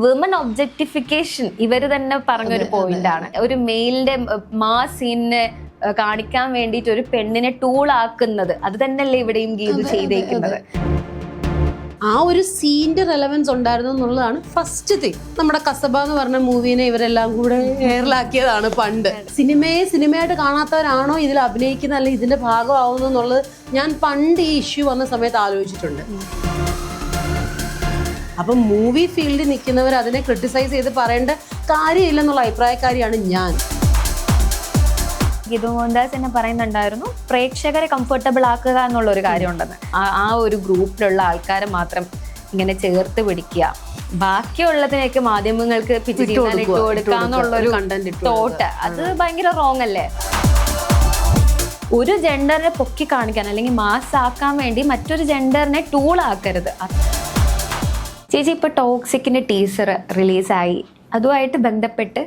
Women objectification ഇവര് തന്നെ പറഞ്ഞൊരു പോയിന്റ് ആണ്. ഒരു മെയിലിന്റെ മാസ് സീനിനെ കാണിക്കാൻ വേണ്ടിയിട്ട് ഒരു പെണ്ണിനെ ടൂൾ ആക്കുന്നത്, അത് തന്നെയല്ലേ ഇവിടെയും ഗീതു ചെയ്തേക്കുന്നത്. ആ ഒരു സീന്റെ റെലവൻസ് ഉണ്ടായിരുന്നു എന്നുള്ളതാണ് ഫസ്റ്റ് തിങ്. നമ്മുടെ കസബ എന്ന് പറഞ്ഞ മൂവീനെ ഇവരെല്ലാം കൂടെ എയറിലാക്കിയതാണ് പണ്ട്. സിനിമയായിട്ട് കാണാത്തവരാണോ ഇതിൽ അഭിനയിക്കുന്ന, അല്ലെങ്കിൽ ഇതിന്റെ ഭാഗമാവുന്നു എന്നുള്ളത് ഞാൻ പണ്ട് ഈ ഇഷ്യൂ വന്ന സമയത്ത് ആലോചിച്ചിട്ടുണ്ട്. അപ്പം മൂവി ഫീൽഡിൽ നിൽക്കുന്നവർ അതിനെ ക്രിട്ടിസൈസ് ചെയ്ത് പറയേണ്ട കാര്യമില്ലെന്നുള്ള അഭിപ്രായക്കാരിയാണ് ഞാൻ. ഗീതു മോഹൻദാസ് എന്നെ പറയുന്നുണ്ടായിരുന്നു, പ്രേക്ഷകരെ കംഫർട്ടബിൾ ആക്കുക എന്നുള്ള ഒരു കാര്യം ഉണ്ടെന്ന്. ആ ഒരു ഗ്രൂപ്പിലുള്ള ആൾക്കാരെ മാത്രം ഇങ്ങനെ ചേർത്ത് പിടിക്കുക, ബാക്കിയുള്ളതിനൊക്കെ മാധ്യമങ്ങൾക്ക് ഇട്ട് കൊടുക്കുക എന്നുള്ളൊരു തോട്ട്, അത് ഭയങ്കര റോങ് അല്ലേ? ഒരു ജെൻഡറിനെ പൊക്കി കാണിക്കാൻ അല്ലെങ്കിൽ മാസ് ആക്കാൻ വേണ്ടി മറ്റൊരു ജെൻഡറിനെ ടൂൾ ആക്കരുത്. ചേച്ചി, ഇപ്പൊ ടോക്സിക്കിന്റെ ടീസർ റിലീസായി. അതുമായിട്ട് ബന്ധപ്പെട്ട്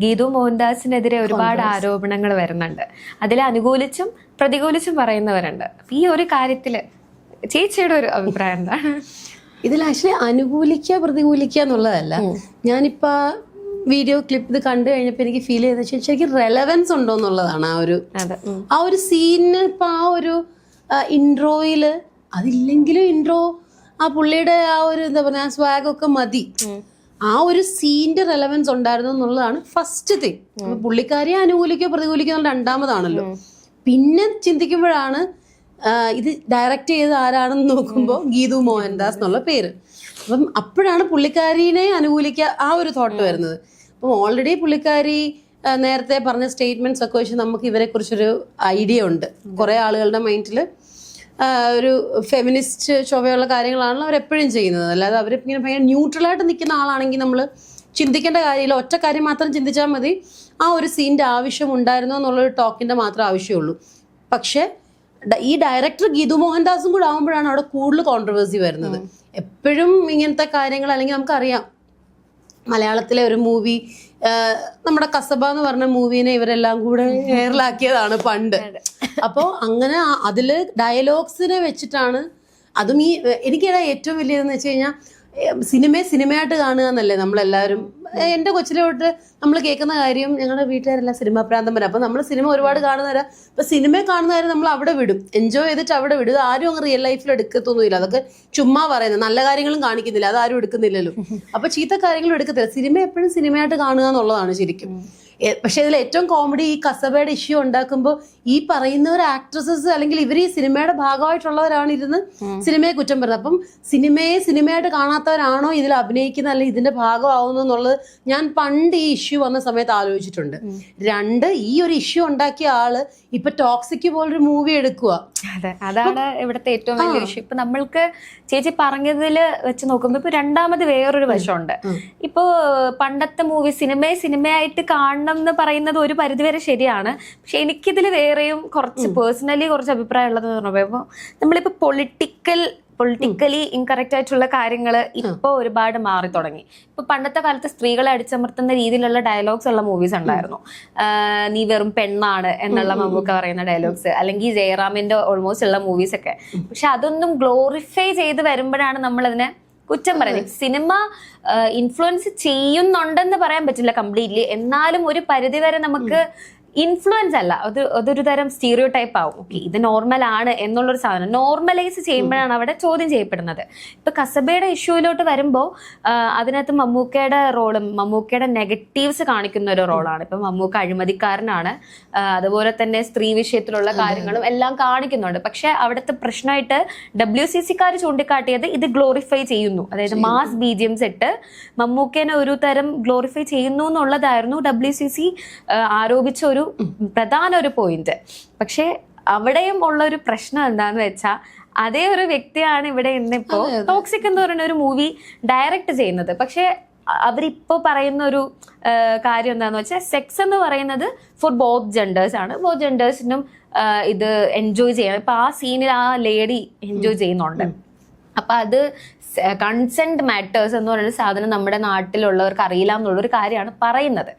ഗീതു മോഹൻദാസിനെതിരെ ഒരുപാട് ആരോപണങ്ങൾ വരുന്നുണ്ട്. അതിൽ അനുകൂലിച്ചും പ്രതികൂലിച്ചും പറയുന്നവരുണ്ട്. ഈ ഒരു കാര്യത്തില് ചേച്ചിയുടെ ഒരു അഭിപ്രായം എന്താണ്? ഇതിൽ ആക്ച്വലി അനുകൂലിക്കുക പ്രതികൂലിക്കുക എന്നുള്ളതല്ല. ഞാനിപ്പോ വീഡിയോ ക്ലിപ്പ് ഇത് കണ്ടു കഴിഞ്ഞപ്പോൾ എനിക്ക് ഫീൽ ചെയ്ത ശരിക്കും റെലവൻസ് ഉണ്ടോ എന്നുള്ളതാണ്. ആ ഒരു സീനിന് ഇപ്പൊ ആ ഒരു ഇൻട്രോയില് അതില്ലെങ്കിലും ഇൻട്രോ ആ പുള്ളിയുടെ ആ ഒരു എന്താ പറയാ സ്വാഗൊക്കെ മതി. ആ ഒരു സീന്റെ റെലവൻസ് ഉണ്ടായിരുന്നു എന്നുള്ളതാണ് ഫസ്റ്റ് തിങ്. പുള്ളിക്കാരിയെ അനുകൂലിക്കോ പ്രതികൂലിക്കോ എന്നുള്ള രണ്ടാമതാണല്ലോ. പിന്നെ ചിന്തിക്കുമ്പോഴാണ് ഇത് ഡയറക്റ്റ് ചെയ്ത് ആരാണെന്ന് നോക്കുമ്പോൾ ഗീതു മോഹൻദാസ് എന്നുള്ള പേര്. അപ്പം അപ്പോഴാണ് പുള്ളിക്കാരിനെ അനുകൂലിക്കുക ആ ഒരു തോട്ട് വരുന്നത്. അപ്പം ഓൾറെഡി പുള്ളിക്കാരി നേരത്തെ പറഞ്ഞ സ്റ്റേറ്റ്മെന്റ്സ് ഒക്കെ വെച്ച് നമുക്ക് ഇവരെ കുറിച്ചൊരു ഐഡിയ ഉണ്ട്. കുറെ ആളുകളുടെ മൈൻഡിൽ ഒരു ഫെമിനിസ്റ്റ് ചൊവ്വയുള്ള കാര്യങ്ങളാണല്ലോ അവരെപ്പോഴും ചെയ്യുന്നത്. അല്ലാതെ അവരിങ്ങനെ ഭയങ്കര ന്യൂട്രലായിട്ട് നിൽക്കുന്ന ആളാണെങ്കിൽ നമ്മൾ ചിന്തിക്കേണ്ട കാര്യമില്ല. ഒറ്റ കാര്യം മാത്രം ചിന്തിച്ചാൽ മതി, ആ ഒരു സീൻ്റെ ആവശ്യം ഉണ്ടായിരുന്നോ എന്നുള്ളൊരു ടോക്കിൻ്റെ മാത്രം ആവശ്യമുള്ളൂ. പക്ഷേ ഈ ഡയറക്ടർ ഗീതു മോഹൻദാസും കൂടെ ആകുമ്പോഴാണ് അവിടെ കൂടുതൽ കോൺട്രവേഴ്സി വരുന്നത്. എപ്പോഴും ഇങ്ങനത്തെ കാര്യങ്ങൾ, അല്ലെങ്കിൽ നമുക്കറിയാം മലയാളത്തിലെ ഒരു മൂവി, നമ്മുടെ കസബ എന്ന് പറഞ്ഞ മൂവീനെ ഇവരെല്ലാം കൂടെ എയറിലാക്കിയതാണ് പണ്ട്. അപ്പോൾ അങ്ങനെ അതില് ഡയലോഗ്സിനെ വെച്ചിട്ടാണ് അതും ഈ എനിക്കിടെ ഏറ്റവും വലിയതെന്ന് വെച്ച് കഴിഞ്ഞാൽ സിനിമയായിട്ട് കാണുക എന്നല്ലേ നമ്മളെല്ലാവരും. എൻ്റെ കൊച്ചിലെ തൊട്ട് നമ്മൾ കേൾക്കുന്ന കാര്യം, ഞങ്ങളുടെ വീട്ടുകാരെല്ലാം സിനിമാ പ്രാന്തന്മാരാണ്. അപ്പം നമ്മൾ സിനിമ ഒരുപാട് കാണുന്നവരാ. ഇപ്പം സിനിമ കാണുന്നവരെ നമ്മൾ അവിടെ വിടും, എൻജോയ് ചെയ്തിട്ട് അവിടെ വിടും. ഇത് ആരും അങ്ങ് റിയൽ ലൈഫിൽ എടുക്കത്തൊന്നുമില്ല. അതൊക്കെ ചുമ്മാ പറയുന്നത്. നല്ല കാര്യങ്ങളും കാണിക്കുന്നില്ല, അത് ആരും എടുക്കുന്നില്ലല്ലോ. അപ്പം ചീത്ത കാര്യങ്ങളും എടുക്കത്തില്ല. സിനിമ എപ്പോഴും സിനിമയായിട്ട് കാണുക എന്നുള്ളതാണ് ശരിക്കും. പക്ഷെ ഇതിൽ ഏറ്റവും കോമഡി ഈ കസബയുടെ ഇഷ്യൂ ഉണ്ടാക്കുമ്പോൾ ഈ പറയുന്നവർ ആക്ട്രസസ് അല്ലെങ്കിൽ ഇവർ ഈ സിനിമയുടെ ഭാഗമായിട്ടുള്ളവരാണ് ഇരുന്ന് സിനിമയെ കുറ്റം പറയുന്നത്. അപ്പം സിനിമയായിട്ട് കാണാത്തവരാണോ ഇതിൽ അഭിനയിക്കുന്ന, അല്ലെങ്കിൽ ഇതിന്റെ ഭാഗമാവുന്നു എന്നുള്ളത് ഞാൻ പണ്ട് ഈ ഇഷ്യൂ വന്ന സമയത്ത് ആലോചിച്ചിട്ടുണ്ട്. രണ്ട്, ഈ ഒരു ഇഷ്യൂ ഉണ്ടാക്കിയ ആള് ഇപ്പൊ ടോക്സിക് പോലൊരു മൂവി എടുക്കുക. അതെ, അതാണ് ഇവിടുത്തെ ഏറ്റവും വലിയ ഇഷ്യൂ. ഇപ്പൊ നമ്മൾക്ക് ചേച്ചി പറഞ്ഞതിൽ വെച്ച് നോക്കുമ്പോ ഇപ്പൊ രണ്ടാമത് വേറൊരു വശമുണ്ട്. ഇപ്പോ പണ്ടത്തെ മൂവി സിനിമയായിട്ട് കാണണം എന്ന് പറയുന്നത് ഒരു പരിധിവരെ ശരിയാണ്. പക്ഷെ എനിക്കിതിൽ വേറെയും പേഴ്സണലി കുറച്ച് അഭിപ്രായം ഉള്ളത് പറയുമ്പോൾ, നമ്മളിപ്പോ പൊളിറ്റിക്കലി ഇൻകറക്റ്റ് ആയിട്ടുള്ള കാര്യങ്ങൾ ഇപ്പോൾ ഒരുപാട് മാറി തുടങ്ങി. ഇപ്പൊ പണ്ടത്തെ കാലത്ത് സ്ത്രീകളെ അടിച്ചമർത്തുന്ന രീതിയിലുള്ള ഡയലോഗ്സ് ഉള്ള മൂവീസ് ഉണ്ടായിരുന്നു. നീ വെറും പെണ്ണാണ് എന്നുള്ള മമ്മൂക്ക പറയുന്ന ഡയലോഗ്സ്, അല്ലെങ്കിൽ ജയറാമിന്റെ ഓൾമോസ്റ്റ് ഉള്ള മൂവീസ് ഒക്കെ. പക്ഷെ അതൊന്നും ഗ്ലോറിഫൈ ചെയ്ത് വരുമ്പോഴാണ് നമ്മളതിനെ കുറ്റം പറയുന്നത്. സിനിമ ഇൻഫ്ലുവൻസ് ചെയ്യുന്നുണ്ടെന്ന് പറയാൻ പറ്റില്ല കംപ്ലീറ്റ്ലി, എന്നാലും ഒരു പരിധിവരെ നമുക്ക് ഇൻഫ്ലുവൻസ് അല്ല, അതൊരു തരം സ്റ്റീരിയോ ടൈപ്പ് ആവും. ഓക്കെ, ഇത് നോർമൽ ആണ് എന്നുള്ളൊരു സാധനം നോർമലൈസ് ചെയ്യുമ്പോഴാണ് അവിടെ ചോദ്യം ചെയ്യപ്പെടുന്നത്. ഇപ്പൊ കസബയുടെ ഇഷ്യൂയിലോട്ട് വരുമ്പോൾ അതിനകത്ത് മമ്മൂക്കയുടെ റോളും മമ്മൂക്കയുടെ നെഗറ്റീവ്സ് കാണിക്കുന്ന ഒരു റോളാണ്. ഇപ്പൊ മമ്മൂക്ക അഴിമതിക്കാരനാണ്, അതുപോലെ തന്നെ സ്ത്രീ വിഷയത്തിലുള്ള കാര്യങ്ങളും എല്ലാം കാണിക്കുന്നുണ്ട്. പക്ഷെ അവിടുത്തെ പ്രശ്നമായിട്ട് WCCക്കാർ ചൂണ്ടിക്കാട്ടിയത് ഇത് ഗ്ലോറിഫൈ ചെയ്യുന്നു, അതായത് മാസ് BGMs ഇട്ട് മമ്മൂക്കേനെ ഒരു തരം ഗ്ലോറിഫൈ ചെയ്യുന്നു എന്നുള്ളതായിരുന്നു WCC ആരോപിച്ച ഒരു പ്രധാന ഒരു പോയിന്റ്. പക്ഷെ അവിടെയും ഉള്ള ഒരു പ്രശ്നം എന്താന്ന് വെച്ചാൽ, അതേ ഒരു വ്യക്തിയാണ് ഇവിടെ ഇന്നിപ്പോ ടോക്സിക് എന്ന് പറയുന്ന ഒരു മൂവി ഡയറക്റ്റ് ചെയ്യുന്നത്. പക്ഷെ അവരിപ്പോ പറയുന്ന ഒരു കാര്യം എന്താന്ന് വെച്ചാൽ, സെക്സ് എന്ന് പറയുന്നത് ഫോർ ബോത്ത് ജെൻഡേഴ്സ് ആണ്, ബോത്ത് ജെൻഡേഴ്സിനും ഇത് എൻജോയ് ചെയ്യണം. ഇപ്പൊ ആ സീനിൽ ആ ലേഡി എൻജോയ് ചെയ്യുന്നുണ്ട്. അപ്പൊ അത് കൺസെന്റ് മാറ്റേഴ്സ് എന്ന് പറയുന്ന സാധനം നമ്മുടെ നാട്ടിലുള്ളവർക്ക് അറിയില്ല എന്നുള്ളൊരു കാര്യമാണ് പറയുന്നത്.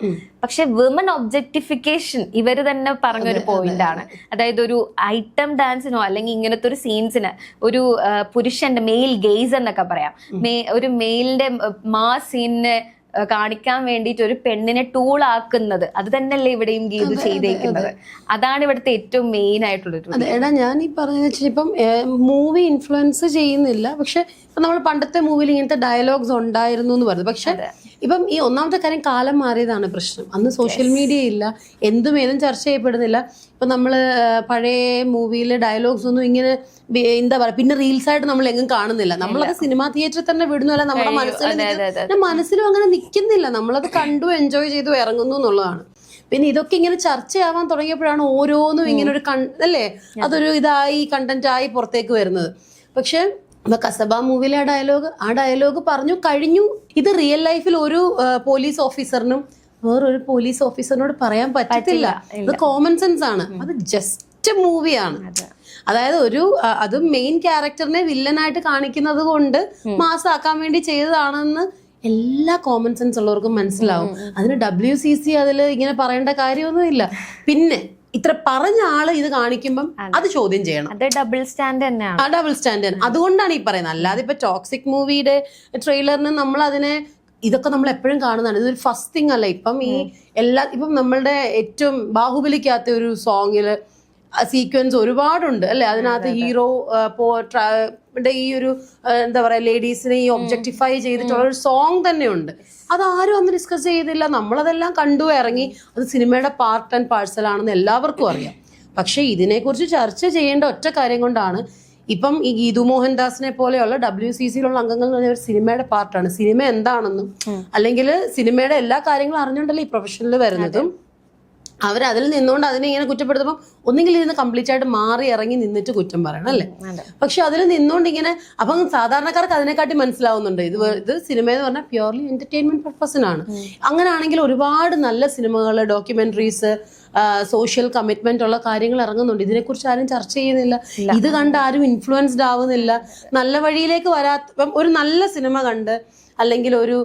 പക്ഷെ വിമൻ ഒബ്ജക്ടിഫിക്കേഷൻ ഇവര് തന്നെ പറഞ്ഞൊരു പോയിന്റ് ആണ്. അതായത് ഒരു ഐറ്റം ഡാൻസിനോ അല്ലെങ്കിൽ ഇങ്ങനത്തെ ഒരു സീൻസിന് ഒരു പുരുഷന്റെ മെയിൽ ഗെയ്സ് എന്നൊക്കെ പറയാം, ഒരു മെയിലിന്റെ മാസ് സീനിന് കാണിക്കാൻ വേണ്ടിയിട്ട് ഒരു പെണ്ണിനെ ടൂൾ ആക്കുന്നത്, അത് തന്നെയല്ലേ ഇവിടെയും ഗീത് ചെയ്തേക്കുന്നത്. അതാണ് ഇവിടുത്തെ ഏറ്റവും മെയിൻ ആയിട്ടുള്ളൊരു. എടാ ഞാൻ ഈ പറഞ്ഞതെന്ന് വെച്ചാൽ ഇപ്പം മൂവി ഇൻഫ്ലുവൻസ് ചെയ്യുന്നില്ല, പക്ഷെ ഇപ്പൊ നമ്മൾ പണ്ടത്തെ മൂവിയിൽ ഇങ്ങനത്തെ ഡയലോഗ്സ് ഉണ്ടായിരുന്നു എന്ന് പറഞ്ഞു. പക്ഷെ ഇപ്പം ഈ ഒന്നാമത്തെ കാര്യം കാലം മാറിയതാണ് പ്രശ്നം. അന്ന് സോഷ്യൽ മീഡിയ ഇല്ല, എന്തും ഏതും ചർച്ച ചെയ്യപ്പെടുന്നില്ല. ഇപ്പൊ നമ്മള് പഴയ മൂവിയിലെ ഡയലോഗ്സ് ഒന്നും ഇങ്ങനെ എന്താ പറയാ പിന്നെ റീൽസ് ആയിട്ട് നമ്മൾ എങ്ങും കാണുന്നില്ല. നമ്മളത് സിനിമാ തിയേറ്ററിൽ തന്നെ വിടുന്നില്ല, നമ്മുടെ മനസ്സിലും അങ്ങനെ നിൽക്കുന്നില്ല. നമ്മളത് കണ്ടു എൻജോയ് ചെയ്തു ഇറങ്ങുന്നു എന്നുള്ളതാണ്. പിന്നെ ഇതൊക്കെ ഇങ്ങനെ ചർച്ചയാവാൻ തുടങ്ങിയപ്പോഴാണ് ഓരോന്നും ഇങ്ങനെ ഒരു അല്ലേ അതൊരു ഇതായി കണ്ടന്റ് ആയി പുറത്തേക്ക് വരുന്നത്. പക്ഷെ കസബ മൂവിയിലെ ആ ഡയലോഗ് പറഞ്ഞു കഴിഞ്ഞു. ഇത് റിയൽ ലൈഫിൽ ഒരു പോലീസ് ഓഫീസറിനും വേറൊരു പോലീസ് ഓഫീസറിനോട് പറയാൻ പറ്റത്തില്ല. ഇത് കോമൺ സെൻസ് ആണ്. അത് ജസ്റ്റ് മൂവിയാണ്. അതായത് അത് മെയിൻ ക്യാരക്ടറിനെ വില്ലനായിട്ട് കാണിക്കുന്നത് കൊണ്ട് മാസാക്കാൻ വേണ്ടി ചെയ്തതാണെന്ന് എല്ലാ കോമൺ സെൻസ് ഉള്ളവർക്കും മനസ്സിലാവും. അതിന് WCC അതിൽ ഇങ്ങനെ പറയേണ്ട കാര്യമൊന്നുമില്ല. പിന്നെ ഇത്ര പറഞ്ഞ ആള് ഇത് കാണിക്കുമ്പം അത് ചോദ്യം ചെയ്യണം. ഡബിൾ സ്റ്റാൻഡ് തന്നെയാണ്. Double stand. അതുകൊണ്ടാണ് ഈ പറയുന്നത്. അല്ലാതെ ഇപ്പൊ ടോക്സിക് മൂവിയുടെ ട്രെയിലറിന് നമ്മൾ അതിനെ ഇതൊക്കെ നമ്മൾ എപ്പോഴും കാണുന്നതാണ്. ഇതൊരു ഫസ്റ്റ് തിങ് അല്ല. ഇപ്പം ഇപ്പം നമ്മളുടെ ഏറ്റവും ബാഹുബലിക്കകത്തെ ഒരു സോങ്ങില് സീക്വൻസ് ഒരുപാടുണ്ട് അല്ലെ. അതിനകത്ത് ഹീറോ ഈ ഒരു എന്താ പറയാ ലേഡീസിനെ ഈ ഒബ്ജക്ടിഫൈ ചെയ്തിട്ടുള്ള ഒരു സോങ് തന്നെയുണ്ട്. അതാരും അന്ന് ഡിസ്കസ് ചെയ്തില്ല. നമ്മളതെല്ലാം കണ്ടു ഇറങ്ങി. അത് സിനിമയുടെ പാർട്ട് ആൻഡ് പാഴ്സൽ ആണെന്ന് എല്ലാവർക്കും അറിയാം. പക്ഷെ ഇതിനെക്കുറിച്ച് ചർച്ച ചെയ്യേണ്ട ഒറ്റ കാര്യം കൊണ്ടാണ് ഇപ്പം ഈ ഗീതു മോഹൻദാസിനെ പോലെയുള്ള WCCയിലുള്ള അംഗങ്ങൾ എന്ന് പറഞ്ഞ ഒരു സിനിമയുടെ പാർട്ടാണ്. സിനിമ എന്താണെന്നും അല്ലെങ്കിൽ സിനിമയുടെ എല്ലാ കാര്യങ്ങളും അറിഞ്ഞുകൊണ്ടല്ലേ ഈ പ്രൊഫഷനിൽ വരുന്നതും. അവരതിൽ നിന്നുകൊണ്ട് അതിനെ ഇങ്ങനെ കുറ്റപ്പെടുത്തുമ്പോൾ ഒന്നെങ്കിൽ ഇതിന് കംപ്ലീറ്റ് ആയിട്ട് മാറി ഇറങ്ങി നിന്നിട്ട് കുറ്റം പറയണം അല്ലേ. പക്ഷെ അതിൽ നിന്നുകൊണ്ട് ഇങ്ങനെ അപ്പം സാധാരണക്കാർക്ക് അതിനെക്കാട്ടി മനസ്സിലാവുന്നുണ്ട് ഇത് സിനിമ എന്ന് പറഞ്ഞാൽ പ്യൂർലി എന്റർടൈൻമെന്റ് പർപ്പസിനാണ്. അങ്ങനെയാണെങ്കിൽ ഒരുപാട് നല്ല സിനിമകൾ, ഡോക്യുമെന്ററീസ്, സോഷ്യൽ കമ്മിറ്റ്മെന്റ് ഉള്ള കാര്യങ്ങൾ ഇറങ്ങുന്നുണ്ട്. ഇതിനെക്കുറിച്ച് ആരും ചർച്ച ചെയ്യുന്നില്ല. ഇത് കണ്ട് ആരും ഇൻഫ്ലുവൻസ്ഡ് ആവുന്നില്ല. നല്ല വഴിയിലേക്ക് വരാത്ത ഒരു നല്ല സിനിമ കണ്ട് അല്ലെങ്കിൽ ഒരു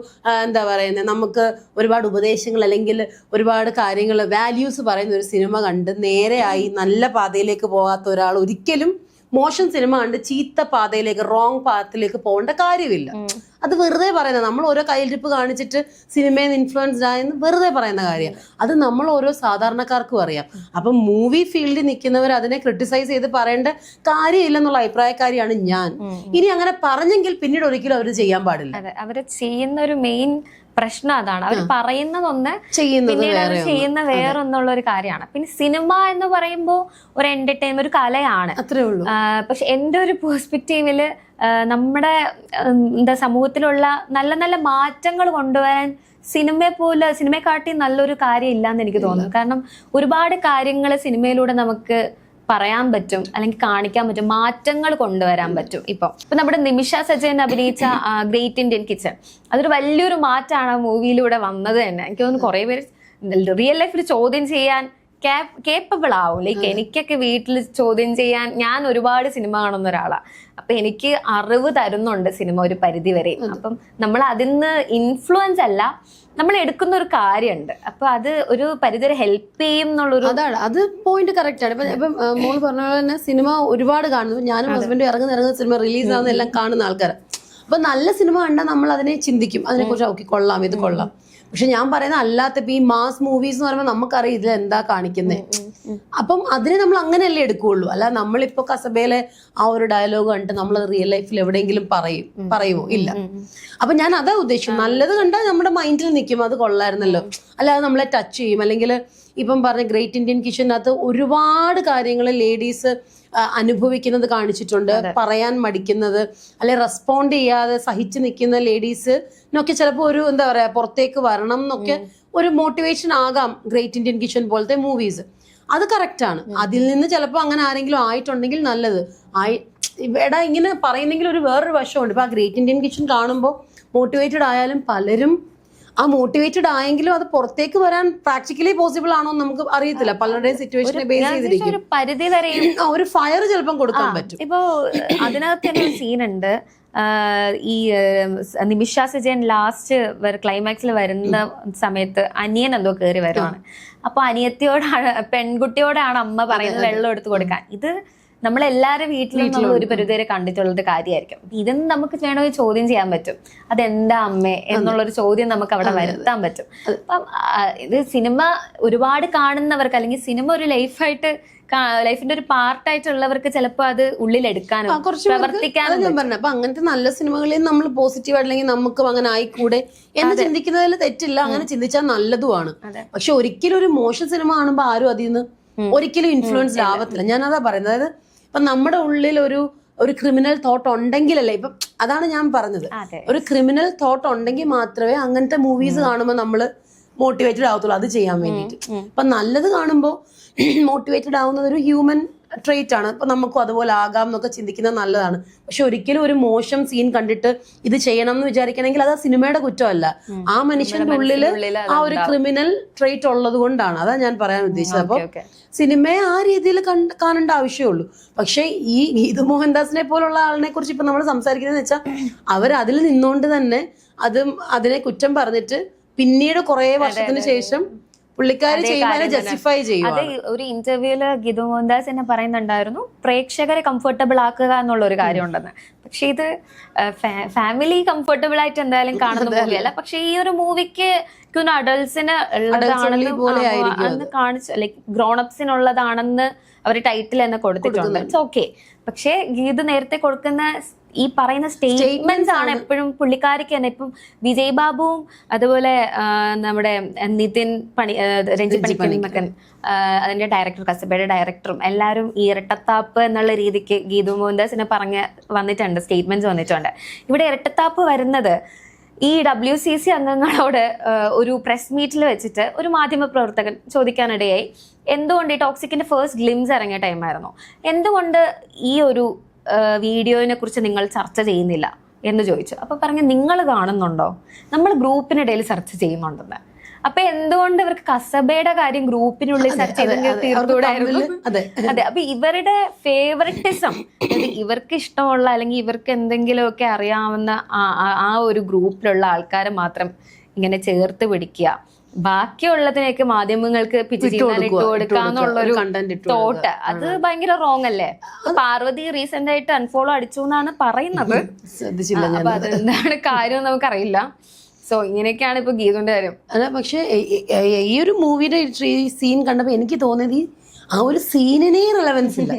എന്താ പറയുന്നത് നമുക്ക് ഒരുപാട് ഉപദേശങ്ങൾ അല്ലെങ്കിൽ ഒരുപാട് കാര്യങ്ങൾ വാല്യൂസ് പറയുന്ന ഒരു സിനിമ കണ്ട് നേരെയായി നല്ല പാതയിലേക്ക് പോകാത്ത ഒരാൾ ഒരിക്കലും മോശം സിനിമ കണ്ട് ചീത്ത പാതയിലേക്ക് റോങ് പാത്തിലേക്ക് പോകേണ്ട കാര്യമില്ല. അത് വെറുതെ പറയുന്നത്. നമ്മൾ ഓരോ കയ്യിലിരിപ്പ് കാണിച്ചിട്ട് സിനിമയിൽ നിന്ന് ഇൻഫ്ലുവൻസ്ഡ് ആയെന്ന് വെറുതെ പറയുന്ന കാര്യമാണ്. അത് നമ്മൾ ഓരോ സാധാരണക്കാർക്കും അറിയാം. അപ്പം മൂവി ഫീൽഡിൽ നിൽക്കുന്നവർ അതിനെ ക്രിട്ടിസൈസ് ചെയ്ത് പറയേണ്ട കാര്യമില്ലെന്നുള്ള അഭിപ്രായക്കാരിയാണ് ഞാൻ. ഇനി അങ്ങനെ പറഞ്ഞെങ്കിൽ പിന്നീട് ഒരിക്കലും അവർ ചെയ്യാൻ പാടില്ല. അവര് ചെയ്യുന്ന ഒരു മെയിൻ പ്രശ്നം അതാണ്. അവർ പറയുന്നതൊന്ന് പിന്നീട് അവർ ചെയ്യുന്ന വേറൊന്നുള്ള ഒരു കാര്യമാണ്. പിന്നെ സിനിമ എന്ന് പറയുമ്പോൾ ഒരു എന്റർടൈൻമെന്റ്, ഒരു കലയാണ്, അത്രേ ഉള്ളൂ. പക്ഷെ എൻ്റെ ഒരു പെർസ്പെക്റ്റീവില് നമ്മുടെ എന്താ സമൂഹത്തിലുള്ള നല്ല നല്ല മാറ്റങ്ങൾ കൊണ്ടുവരാൻ സിനിമയെക്കാട്ടി നല്ലൊരു കാര്യം ഇല്ലാന്ന് എനിക്ക് തോന്നുന്നു. കാരണം ഒരുപാട് കാര്യങ്ങൾ സിനിമയിലൂടെ നമുക്ക് പറയാൻ പറ്റും, അല്ലെങ്കിൽ കാണിക്കാൻ പറ്റും, മാറ്റങ്ങൾ കൊണ്ടുവരാൻ പറ്റും. ഇപ്പൊ നമ്മുടെ നിമിഷ സജയൻ അഭിനയിച്ച ഗ്രേറ്റ് ഇന്ത്യൻ കിച്ചൺ അതൊരു വലിയൊരു മാറ്റമാണ് ആ മൂവിയിലൂടെ വന്നത് തന്നെ. എനിക്ക് തോന്നുന്നു കുറെ പേര് റിയൽ ലൈഫിൽ ചോദ്യം ചെയ്യാൻ കേപ്പബിൾ ആവും. ലൈക്ക് എനിക്കൊക്കെ വീട്ടിൽ ചോദ്യം ചെയ്യാൻ, ഞാൻ ഒരുപാട് സിനിമ കാണുന്ന ഒരാളാണ്. അപ്പൊ എനിക്ക് അറിവ് തരുന്നുണ്ട് സിനിമ ഒരു പരിധി വരെ. അപ്പം നമ്മൾ അതിന്ന് ഇൻഫ്ലുവൻസ് അല്ല, നമ്മൾ എടുക്കുന്ന ഒരു കാര്യമുണ്ട്. അപ്പൊ അത് ഒരു പരിധി ഹെൽപ്പ് ചെയ്യും എന്നുള്ളൊരു അതാണ്. അത് പോയിന്റ് കറക്റ്റ് ആണ്. ഇപ്പം മോള് പറഞ്ഞ പോലെ തന്നെ സിനിമ ഒരുപാട് കാണുന്നു. ഞാനും ഹസ്ബൻഡും ഇറങ്ങുന്ന സിനിമ റിലീസ് ആവുന്ന എല്ലാം കാണുന്ന ആൾക്കാർ. അപ്പൊ നല്ല സിനിമ കണ്ടാൽ നമ്മൾ അതിനെ ചിന്തിക്കും, അതിനെക്കുറിച്ച് ഓക്കെ കൊള്ളാം, ഇത് കൊള്ളാം. പക്ഷെ ഞാൻ പറയുന്ന അല്ലാത്ത ഇപ്പൊ ഈ മാസ് മൂവീസ് എന്ന് പറയുമ്പോൾ നമുക്കറിയാം ഇതിൽ എന്താ കാണിക്കുന്നത്. അപ്പം അതിനെ നമ്മൾ അങ്ങനെയല്ലേ എടുക്കുകയുള്ളൂ. അല്ല നമ്മളിപ്പോ കസബയിലെ ആ ഒരു ഡയലോഗ് കണ്ടിട്ട് നമ്മൾ റിയൽ ലൈഫിൽ എവിടെയെങ്കിലും പറയുമോ? ഇല്ല. അപ്പൊ ഞാൻ അതാ ഉദ്ദേശിക്കും. നല്ലത് കണ്ടാൽ നമ്മുടെ മൈൻഡിൽ നിൽക്കും, അത് കൊള്ളായിരുന്നല്ലോ. അല്ലാതെ നമ്മളെ ടച്ച് ചെയ്യും. അല്ലെങ്കിൽ ഇപ്പം പറഞ്ഞ ഗ്രേറ്റ് ഇന്ത്യൻ കിച്ചണിനകത്ത് ഒരുപാട് കാര്യങ്ങൾ ലേഡീസ് അനുഭവിക്കുന്നത് കാണിച്ചിട്ടുണ്ട്. പറയാൻ മടിക്കുന്നത്, അല്ലെ റെസ്പോണ്ട് ചെയ്യാതെ സഹിച്ചു നിൽക്കുന്ന ലേഡീസിനൊക്കെ ചിലപ്പോൾ ഒരു എന്താ പറയാ പുറത്തേക്ക് വരണം എന്നൊക്കെ ഒരു മോട്ടിവേഷൻ ആകാം ഗ്രേറ്റ് ഇന്ത്യൻ കിച്ചൺ പോലത്തെ മൂവീസ്. അത് കറക്റ്റ് ആണ്. അതിൽ നിന്ന് ചിലപ്പോൾ അങ്ങനെ ആരെങ്കിലും ആയിട്ടുണ്ടെങ്കിൽ നല്ലത്. എടാ ഇങ്ങനെ പറയുന്നെങ്കിൽ ഒരു വേറൊരു വശമുണ്ട്. ഇപ്പൊ ആ ഗ്രേറ്റ് ഇന്ത്യൻ കിച്ചൺ കാണുമ്പോൾ മോട്ടിവേറ്റഡ് ആയാലും പലരും ആ മോട്ടിവേറ്റഡ് ആയെങ്കിലും അത് പുറത്തേക്ക് വരാൻ പ്രാക്ടിക്കലി പോസിബിൾ ആണോ നമുക്ക് അറിയത്തില്ല. പലരുടെയും സിറ്റുവേഷനെ ബേസ് ചെയ്തിരിക്കും. ഒരു പരിധി വരെ ഒരു ഫയർ ചിലപ്പം കൊടുക്കാൻ പറ്റും. ഇപ്പൊ അതിനകത്ത് തന്നെ ഒരു സീനുണ്ട്. ഈ നിമിഷ സജയൻ ലാസ്റ്റ് ക്ലൈമാക്സിൽ വരുന്ന സമയത്ത് അനിയൻ എന്തോ കയറി വരുവാണ്. അപ്പൊ അനിയത്തിയോടാണ്, പെൺകുട്ടിയോടാണ് അമ്മ പറയുന്നത് വെള്ളം എടുത്ത് കൊടുക്കാൻ. ഇത് നമ്മളെല്ലാവരും വീട്ടിലും നമ്മൾ ഒരു പരിധിവരെ കണ്ടിട്ടുള്ളത് കാര്യമായിരിക്കും. ഇതൊന്നും നമുക്ക് വേണമെങ്കിൽ ചോദ്യം ചെയ്യാൻ പറ്റും, അതെന്താ അമ്മേ എന്നുള്ളൊരു ചോദ്യം നമുക്ക് അവിടെ വരുത്താൻ പറ്റും. അപ്പം ഇത് സിനിമ ഒരുപാട് കാണുന്നവർക്ക്, അല്ലെങ്കിൽ സിനിമ ഒരു ലൈഫിന്റെ ഒരു പാർട്ടായിട്ടുള്ളവർക്ക് ചിലപ്പോൾ അത് ഉള്ളിലെടുക്കാനും പ്രവർത്തിക്കാനും ഞാൻ പറഞ്ഞു. അപ്പൊ അങ്ങനത്തെ നല്ല സിനിമകളെയും നമ്മൾ പോസിറ്റീവ് അല്ലെങ്കിൽ നമുക്കും അങ്ങനെ ആയിക്കൂടെ എന്ന് ചിന്തിക്കുന്നതിൽ തെറ്റില്ല. അങ്ങനെ ചിന്തിച്ചാൽ നല്ലതുമാണ്. പക്ഷെ ഒരിക്കലും ഒരു മോശം സിനിമ കാണുമ്പോൾ ആരും അതിൽ നിന്ന് ഒരിക്കലും ഇൻഫ്ലുവൻസ്ഡ് ആവത്തില്ല. ഞാനതാ പറയുന്നത്. അതായത് ഇപ്പൊ നമ്മുടെ ഉള്ളിൽ ഒരു ക്രിമിനൽ തോട്ട് ഉണ്ടെങ്കിലല്ലേ, ഇപ്പം അതാണ് ഞാൻ പറഞ്ഞത്, ഒരു ക്രിമിനൽ തോട്ട് ഉണ്ടെങ്കിൽ മാത്രമേ അങ്ങനത്തെ മൂവീസ് കാണുമ്പോൾ നമ്മള് മോട്ടിവേറ്റഡ് ആവത്തുള്ളൂ അത് ചെയ്യാൻ വേണ്ടിയിട്ട്. അപ്പൊ നല്ലത് കാണുമ്പോൾ മോട്ടിവേറ്റഡ് ആവുന്നത് ഒരു ഹ്യൂമൻ ട്രേറ്റ് ആണ്. അപ്പൊ നമുക്കും അതുപോലെ ആകാം എന്നൊക്കെ ചിന്തിക്കുന്നത് നല്ലതാണ്. പക്ഷെ ഒരിക്കലും ഒരു മോശം സീൻ കണ്ടിട്ട് ഇത് ചെയ്യണം എന്ന് വിചാരിക്കണമെങ്കിൽ അത് ആ സിനിമയുടെ കുറ്റമല്ല, ആ മനുഷ്യന്റെ ഉള്ളില് ആ ഒരു ക്രിമിനൽ ട്രേറ്റ് ഉള്ളത് കൊണ്ടാണ്. അതാ ഞാൻ പറയാൻ ഉദ്ദേശിച്ചത്. അപ്പൊ സിനിമയെ ആ രീതിയിൽ കാണേണ്ട ആവശ്യമുള്ളൂ. പക്ഷെ ഈ ഗീതു മോഹൻദാസിനെ പോലുള്ള ആളിനെ കുറിച്ച് ഇപ്പൊ നമ്മൾ സംസാരിക്കുന്നത് വെച്ചാൽ അവർ അതിൽ നിന്നുകൊണ്ട് തന്നെ അതിനെ കുറ്റം പറഞ്ഞിട്ട് പിന്നീട് കുറെ വർഷത്തിന് ശേഷം പുള്ളിക്കാരി ചെയ്യുന്നതിനെ ജസ്റ്റിഫൈ ചെയ്യും. അത് ഒരു ഇന്റർവ്യൂല് ഗീതു മോഹൻദാസ് എന്നെ പറയുന്നുണ്ടായിരുന്നു, പ്രേക്ഷകരെ കംഫർട്ടബിൾ ആക്കുക എന്നുള്ള ഒരു കാര്യം ഉണ്ടെന്ന്. പക്ഷെ ഇത് ഫാമിലി കംഫർട്ടബിൾ ആയിട്ട് എന്തായാലും കാണുന്ന മൂവിയല്ല. പക്ഷെ ഈ ഒരു മൂവിക്ക് അഡൾട്ട്സിന് ഉള്ളതാണെന്ന് കാണിച്ചു, ലൈക് ഗ്രോണപ്സിനുള്ളതാണെന്ന് അവർ ടൈറ്റിൽ തന്നെ കൊടുത്തിട്ടുണ്ട്. It's okay. പക്ഷെ ഗീതു നേരത്തെ കൊടുക്കുന്ന ഈ പറയുന്ന സ്റ്റേറ്റ്മെന്റ്സ് ആണ് എപ്പോഴും പുള്ളിക്കാരിക്ക് തന്നെ. ഇപ്പം വിജയ് ബാബുവും അതുപോലെ നമ്മുടെ നിതിൻ രഞ്ജിത്ത് പണിക്കൻ, അതിന്റെ ഡയറക്ടർ, കസബയുടെ ഡയറക്ടറും എല്ലാവരും ഈ ഇരട്ടത്താപ്പ് എന്നുള്ള രീതിക്ക് ഗീതു മോഹൻദാസിനെ വന്നിട്ടുണ്ട്, സ്റ്റേറ്റ്മെന്റ്സ് വന്നിട്ടുണ്ട്. ഇവിടെ ഇരട്ടത്താപ്പ് വരുന്നത് ഈ WCC അംഗങ്ങളോട് ഒരു പ്രസ് മീറ്റിൽ വെച്ചിട്ട് ഒരു മാധ്യമ പ്രവർത്തകൻ ചോദിക്കാനിടയായി, എന്തുകൊണ്ട് ഈ ടോക്സിക്കിന്റെ ഫസ്റ്റ് ഗ്ലിംസ് ഇറങ്ങിയ ടൈമായിരുന്നു, എന്തുകൊണ്ട് ഈ ഒരു വീഡിയോനെ കുറിച്ച് നിങ്ങൾ ചർച്ച ചെയ്യുന്നില്ല എന്ന് ചോദിച്ചു. അപ്പൊ പറഞ്ഞു, നിങ്ങൾ കാണുന്നുണ്ടോ, നമ്മൾ ഗ്രൂപ്പിനിടയിൽ ചർച്ച ചെയ്യുന്നുണ്ടെന്ന്. അപ്പൊ എന്തുകൊണ്ട് ഇവർക്ക് കസബയുടെ കാര്യം ഗ്രൂപ്പിനുള്ളിൽ ചർച്ച ചെയ്തെങ്കിൽ തീർത്തുകൂടായിരുന്നു? അതെ. അപ്പൊ ഇവരുടെ ഫേവറിറ്റിസം, ഇവർക്ക് ഇഷ്ടമുള്ള അല്ലെങ്കിൽ ഇവർക്ക് എന്തെങ്കിലുമൊക്കെ അറിയാവുന്ന ആ ഒരു ഗ്രൂപ്പിലുള്ള ആൾക്കാരെ മാത്രം ഇങ്ങനെ ചേർത്ത് പിടിക്കുക, ബാക്കിയുള്ളതിനൊക്കെ മാധ്യമങ്ങൾക്ക് പിച്ച് കൊടുക്കാന്നുള്ളൊരു തോട്ട്, അത് ഭയങ്കര റോങ് അല്ലേ? പാർവതി റീസെന്റ് ആയിട്ട് അൺഫോളോ അടിച്ചു എന്നാണ് പറയുന്നത്. അപ്പൊ അതെന്താണ് കാര്യം നമുക്കറിയില്ല. സോ ഇങ്ങനെയൊക്കെയാണ് ഇപ്പൊ ഗീതുവിന്റെ കാര്യം. അല്ല, പക്ഷെ ഈ ഒരു മൂവിയുടെ സീൻ കണ്ടപ്പോ എനിക്ക് തോന്നിയത് ആ ഒരു സീനിനെ റിലവൻസ് ഇല്ല.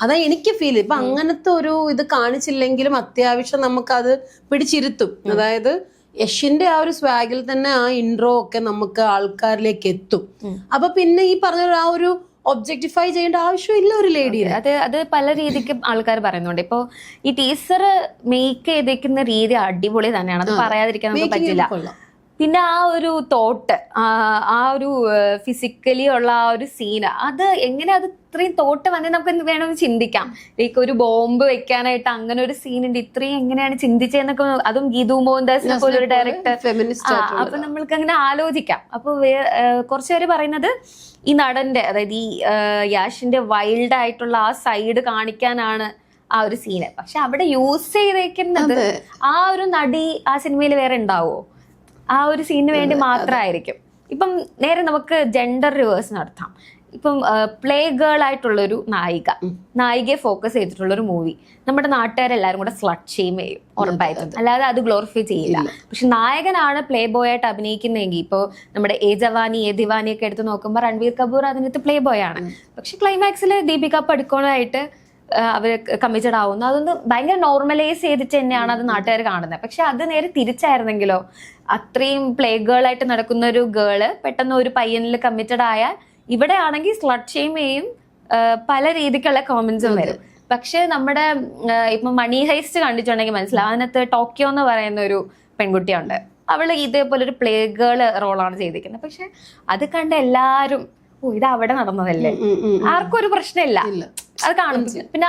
അതാ എനിക്ക് ഫീൽ. ഇപ്പൊ അങ്ങനത്തെ ഒരു ഇത് കാണിച്ചില്ലെങ്കിലും അത്യാവശ്യം നമുക്കത് പിടിച്ചിരുത്തും. അതായത് യഷിന്റെ ആ ഒരു സ്വാഗിൽ തന്നെ ആ ഇൻട്രോ ഒക്കെ നമുക്ക് ആൾക്കാരിലേക്ക് എത്തും. അപ്പൊ പിന്നെ ഈ പറഞ്ഞ ആ ഒരു ഒബ്ജക്ടിഫൈ ചെയ്യേണ്ട ആവശ്യമില്ല ഒരു ലേഡിയെ. അത് പല രീതിക്ക് ആൾക്കാർ പറയുന്നുണ്ട്. ഇപ്പൊ ഈ ടീസർ മേക്ക് ചെയ്തേക്കുന്ന രീതി അടിപൊളി തന്നെയാണ്, അത് പറയാതിരിക്കാൻ നമുക്ക് പറ്റില്ല. പിന്നെ ആ ഒരു തോട്ട്, ആ ഒരു ഫിസിക്കലി ഉള്ള ആ ഒരു സീന്, അത് എങ്ങനെ അത് ഇത്രയും തോട്ട് വന്നേ നമുക്ക് വേണമെന്ന് ചിന്തിക്കാം. ലൈക്ക് ഒരു ബോംബ് വെക്കാനായിട്ട് അങ്ങനെ ഒരു സീനുണ്ട്, ഇത്രയും എങ്ങനെയാണ് ചിന്തിച്ചതെന്നൊക്കെ, അതും ഗീതു മോഹൻദാസിനെ പോലെ ഒരു ഡയറക്ടർ. അപ്പൊ നമ്മൾക്ക് അങ്ങനെ ആലോചിക്കാം. അപ്പൊ കുറച്ചുപേര് പറയുന്നത് ഈ നടന്റെ, അതായത് ഈ യാഷിന്റെ വൈൽഡ് ആയിട്ടുള്ള ആ സൈഡ് കാണിക്കാനാണ് ആ ഒരു സീന്. പക്ഷെ അവിടെ യൂസ് ചെയ്തേക്കുന്നത് ആ ഒരു നടി ആ സിനിമയിൽ വേറെ ഉണ്ടാവോ? ആ ഒരു സീനിന് വേണ്ടി മാത്രമായിരിക്കും. ഇപ്പം നേരെ നമുക്ക് ജെൻഡർ റിവേഴ്സ് നടത്താം. ഇപ്പം പ്ലേ ഗേൾ ആയിട്ടുള്ളൊരു നായികയെ ഫോക്കസ് ചെയ്തിട്ടുള്ളൊരു മൂവി നമ്മുടെ നാട്ടുകാരെല്ലാരും കൂടെ സ്ലട്ട് ഷെയിം ചെയ്യും ഉറപ്പായിട്ടും, അല്ലാതെ അത് ഗ്ലോറിഫൈ ചെയ്യില്ല. പക്ഷെ നായകനാണ് പ്ലേ ബോയ് ആയിട്ട് അഭിനയിക്കുന്നതെങ്കിൽ, ഇപ്പോൾ നമ്മുടെ ഏ ജവാനി ഏ ദിവാനി ഒക്കെ എടുത്ത് നോക്കുമ്പോൾ രൺബീർ കപൂർ അതിനകത്ത് പ്ലേ ബോയ് ആണ്. പക്ഷെ ക്ലൈമാക്സിൽ ദീപിക പടുക്കോണായിട്ട് അവർ കമ്മിറ്റഡ് ആവുന്നു. അതൊന്ന് ഭയങ്കര നോർമലൈസ് ചെയ്തിട്ട് തന്നെയാണ് അത് നാട്ടുകാർ കാണുന്നത്. പക്ഷെ അത് നേരെ തിരിച്ചായിരുന്നെങ്കിലോ, അത്രയും പ്ലേ ഗേൾ ആയിട്ട് നടക്കുന്ന ഒരു ഗേള് പെട്ടെന്ന് ഒരു പയ്യനിൽ കമ്മിറ്റഡ് ആയാൽ ഇവിടെ ആണെങ്കിൽ സ്ലട്ട് ഷെയിം ചെയ്യും, പല രീതിക്കുള്ള കോമന്റ്സും വരും. പക്ഷെ നമ്മുടെ ഇപ്പൊ മണി ഹൈസ്റ്റ് കണ്ടിട്ടുണ്ടെങ്കിൽ മനസ്സിലാവും, അതിനകത്ത് ടോക്കിയോ എന്ന് പറയുന്ന ഒരു പെൺകുട്ടിയുണ്ട്. അവള് ഇതേപോലെ ഒരു പ്ലേ ഗേൾ റോളാണ് ചെയ്തിരിക്കുന്നത്. പക്ഷെ അത് കണ്ട് എല്ലാരും, ഇത് അവിടെ നടന്നതല്ലേ, ആർക്കും ഒരു പ്രശ്നമില്ല, അത് കാണും. പിന്നെ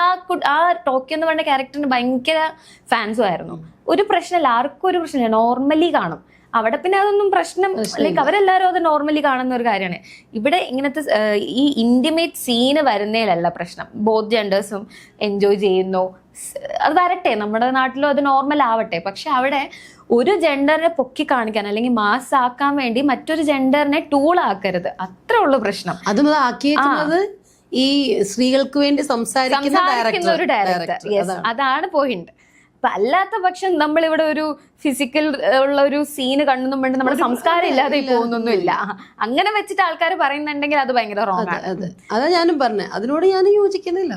ആ ടോക്കിയോ എന്ന് പറഞ്ഞ ക്യാരക്ടറിന് ഭയങ്കര ഫാൻസും ആയിരുന്നു. ഒരു പ്രശ്നമില്ല, ആർക്കും ഒരു പ്രശ്നമില്ല, നോർമലി കാണും. അവിടെ പിന്നെ അതൊന്നും പ്രശ്നം, ലൈക്ക് അവരെല്ലാരും അത് നോർമലി കാണുന്ന ഒരു കാര്യമാണ്. ഇവിടെ ഇങ്ങനത്തെ ഈ ഇന്റിമേറ്റ് സീന് വരുന്നതിലല്ല പ്രശ്നം. ബോത്ത് ജെൻഡേഴ്സും എൻജോയ് ചെയ്യുന്നു, അത് വരട്ടെ, നമ്മുടെ നാട്ടിലും അത് നോർമൽ ആവട്ടെ. പക്ഷെ അവിടെ ഒരു ജെൻഡറിനെ പൊക്കി കാണിക്കാൻ അല്ലെങ്കിൽ മാസ് ആക്കാൻ വേണ്ടി മറ്റൊരു ജെൻഡറിനെ ടൂൾ ആക്കരുത്, അത്രേ ഉള്ളൂ പ്രശ്നം. അതും അത് ആക്കിയേക്കുന്നത് ഈ സ്ത്രീകൾക്ക് വേണ്ടി സംസാരിക്കുന്ന ഒരു ഡയറക്ടർ, അതാണ് പോയിന്റ്. അപ്പൊ അല്ലാത്ത പക്ഷം നമ്മളിവിടെ ഒരു ഫിസിക്കൽ ഉള്ള ഒരു സീന് കണ്ടെന്നും വേണ്ടി നമ്മുടെ സംസ്കാരം ഇല്ലാതെ പോകുന്നൊന്നുമില്ല. അങ്ങനെ വെച്ചിട്ട് ആൾക്കാർ പറയുന്നുണ്ടെങ്കിൽ അത് ഭയങ്കര റോങ് ആണ്. അതാ ഞാനും പറഞ്ഞത്, അതിനോട് ഞാൻ യോജിക്കുന്നില്ല.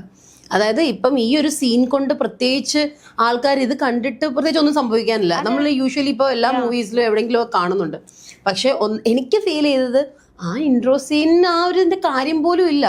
അതായത് ഇപ്പം ഈ ഒരു സീൻ കൊണ്ട് പ്രത്യേകിച്ച് ആൾക്കാർ ഇത് കണ്ടിട്ട് പ്രത്യേകിച്ച് ഒന്നും സംഭവിക്കാനില്ല. നമ്മൾ യൂഷ്വലി ഇപ്പോൾ എല്ലാ മൂവീസിലും എവിടെയെങ്കിലും ഒക്കെ കാണുന്നുണ്ട്. പക്ഷെ എനിക്ക് ഫീൽ ചെയ്തത് ആ ഇൻട്രോ സീനിന് ആ ഒരു കാര്യം പോലും ഇല്ല.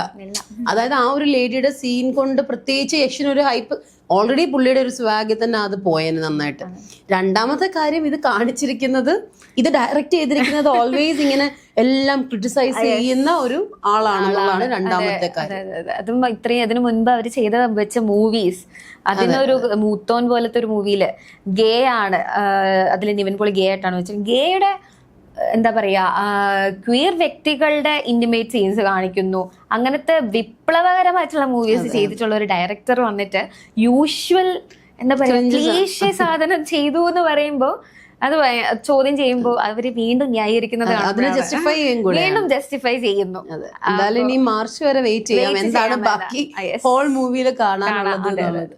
അതായത് ആ ഒരു ലേഡിയുടെ സീൻ കൊണ്ട് പ്രത്യേകിച്ച് യഷിനൊരു ഹൈപ്പ്, ഓൾറെഡി പുള്ളിയുടെ ഒരു സ്വാഗിൽ തന്നെ അത് പോയേനെ നന്നായിട്ട്. രണ്ടാമത്തെ കാര്യം, ഇത് കാണിച്ചിരിക്കുന്നത്, ഇത് ഡയറക്റ്റ് ചെയ്തിരിക്കുന്നത് ഓൾവേസ് ഇങ്ങനെ എല്ലാം ക്രിട്ടിസൈസ് ചെയ്യുന്ന ഒരു ആളാണെന്നുള്ളതാണ് രണ്ടാമത്തെ കാര്യം. അതും ഇത്രയും അതിനു മുൻപ് അവർ ചെയ്ത വെച്ച മൂവീസ്, അതിനൊരു മൂത്തോൻ പോലത്തെ ഒരു മൂവിയില് ഗേ ആണ്, അതിൽ നിവിൻ പോളി ഗേ ആയിട്ടാണ് വെച്ചത്. ഗേയുടെ എന്താ പറയാ, ക്വീർ വ്യക്തികളുടെ ഇന്റിമേറ്റ് സീൻസ് കാണിക്കുന്നു. അങ്ങനത്തെ വിപ്ലവകരമായിട്ടുള്ള മൂവീസ് ചെയ്തിട്ടുള്ള ഒരു ഡയറക്ടർ വന്നിട്ട് യൂഷ്വൽ എന്താ പറയാ ക്ലീഷേ സാധനം ചെയ്തു എന്ന് പറയുമ്പോ അത് ചോദ്യം ചെയ്യുമ്പോൾ അവര് വീണ്ടും ന്യായീകരിക്കുന്നത് വീണ്ടും ജസ്റ്റിഫൈ ചെയ്യുന്നു. എന്തായാലും ഇനി മാർച്ച് വരെ വെയിറ്റ് ചെയ്യാം എന്താണ് ബാക്കി ഹോൾ മൂവിയിൽ കാണാനുള്ളത്.